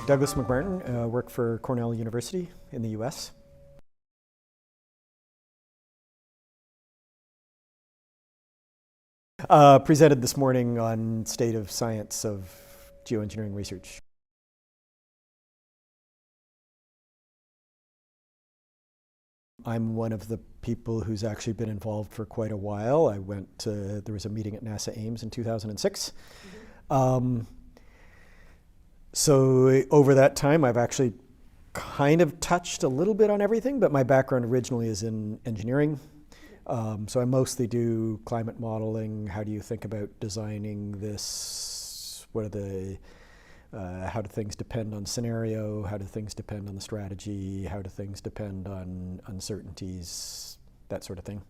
Douglas MacMartin, work for Cornell University in the US. Presented this morning on state of science of geoengineering research. I'm one of the people who's actually been involved for quite a while. There was a meeting at NASA Ames in 2006. So over that time, I've actually kind of touched a little bit on everything, but my background originally is in engineering. So I mostly do climate modeling. How do you think about designing this? What are the, how do things depend on scenario? How do things depend on the strategy? How do things depend on uncertainties? That sort of thing.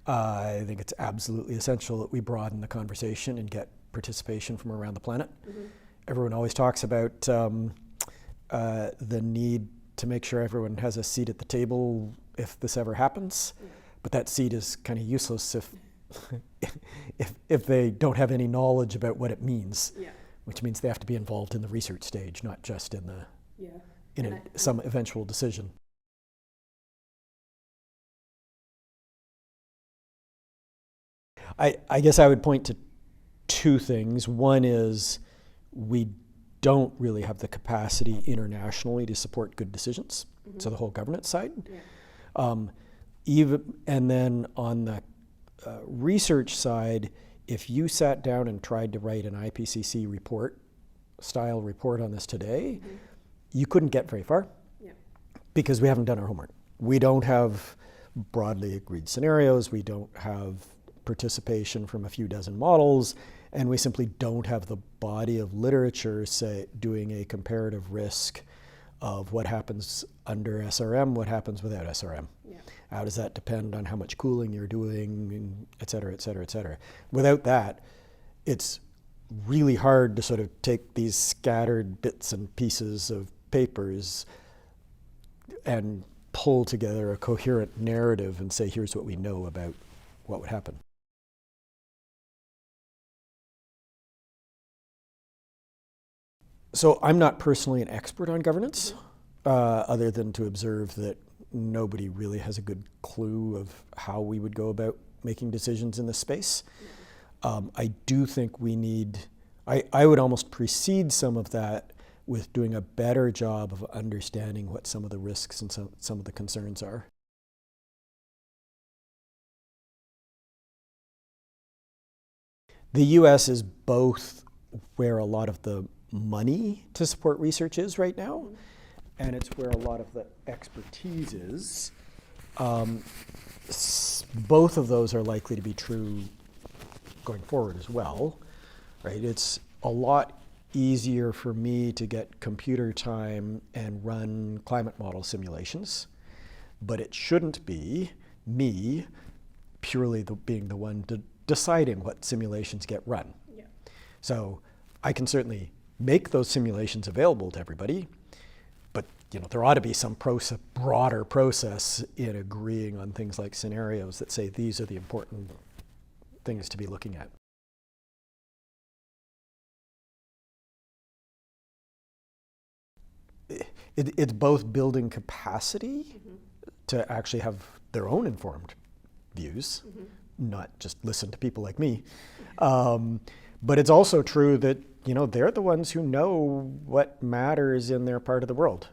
I think it's absolutely essential that we broaden the conversation and get participation from around the planet. Everyone always talks about the need to make sure everyone has a seat at the table if this ever happens, but that seat is kind of useless if they don't have any knowledge about what it means, which means they have to be involved in the research stage, not just in some eventual decision. I guess I would point to two things. One is we don't really have the capacity internationally to support good decisions, so the whole governance side. And then on the research side, if you sat down and tried to write an IPCC style report on this today, you couldn't get very far because we haven't done our homework. We don't have broadly agreed scenarios. We don't have participation from a few dozen models, and we simply don't have the body of literature, say, doing a comparative risk of what happens under SRM, what happens without SRM. How does that depend on how much cooling you're doing, et cetera, et cetera, et cetera. Without that, it's really hard to sort of take these scattered bits and pieces of papers and pull together a coherent narrative and say, here's what we know about what would happen. So I'm not personally an expert on governance, other than to observe that nobody really has a good clue of how we would go about making decisions in this space. I do think we need, I would almost precede some of that with doing a better job of understanding what some of the risks and some of the concerns are. The US is both where a lot of the money to support research is right now, and it's where a lot of the expertise is. Both of those are likely to be true going forward as well, right? It's a lot easier for me to get computer time and run climate model simulations, but it shouldn't be me purely being the one deciding what simulations get run. So I can certainly make those simulations available to everybody, but there ought to be some broader process in agreeing on things like scenarios that say these are the important things to be looking at. It's both building capacity to actually have their own informed views, not just listen to people like me. But it's also true that they're the ones who know what matters in their part of the world.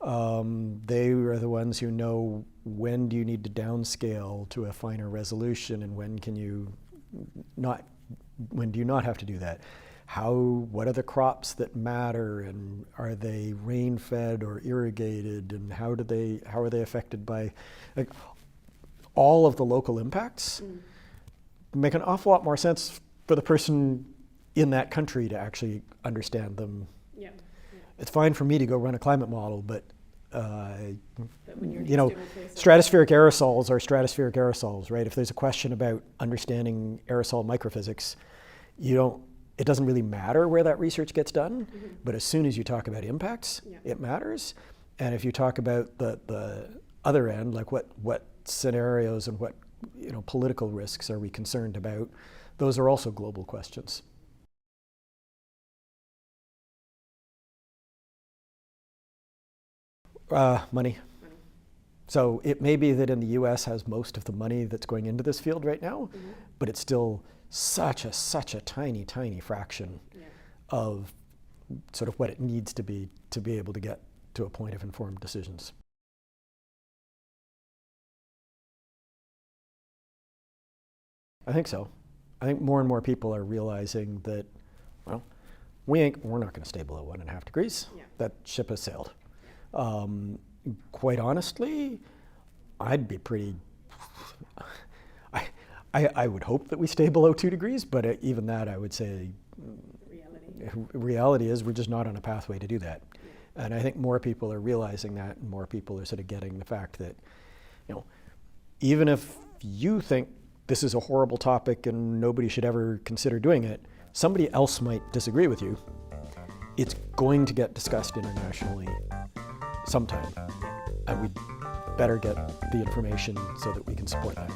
They are the ones who know when do you need to downscale to a finer resolution and when do you not have to do that. What are the crops that matter, and are they rain fed or irrigated, and how are they affected by all of the local impacts? Make an awful lot more sense for the person in that country to actually understand them. It's fine for me to go run a climate model, but stratospheric aerosols are stratospheric aerosols, right? If there's a question about understanding aerosol microphysics, you don't it doesn't really matter where that research gets done, but as soon as you talk about impacts, it matters. And if you talk about the other end, like what scenarios and what political risks are we concerned about, those are also global questions. Money. So it may be that in the US has most of the money that's going into this field right now, but it's still such a tiny fraction of sort of what it needs to be able to get to a point of informed decisions. I think so. I think more and more people are realizing that, well, we're not going to stay below 1.5 degrees. That ship has sailed. Quite honestly, I'd be pretty. I would hope that we stay below 2 degrees, but even that, I would say, reality is we're just not on a pathway to do that. And I think more people are realizing that, and more people are sort of getting the fact that, even if you think this is a horrible topic and nobody should ever consider doing it, somebody else might disagree with you. It's going to get discussed internationally sometime, and we better get the information so that we can support that.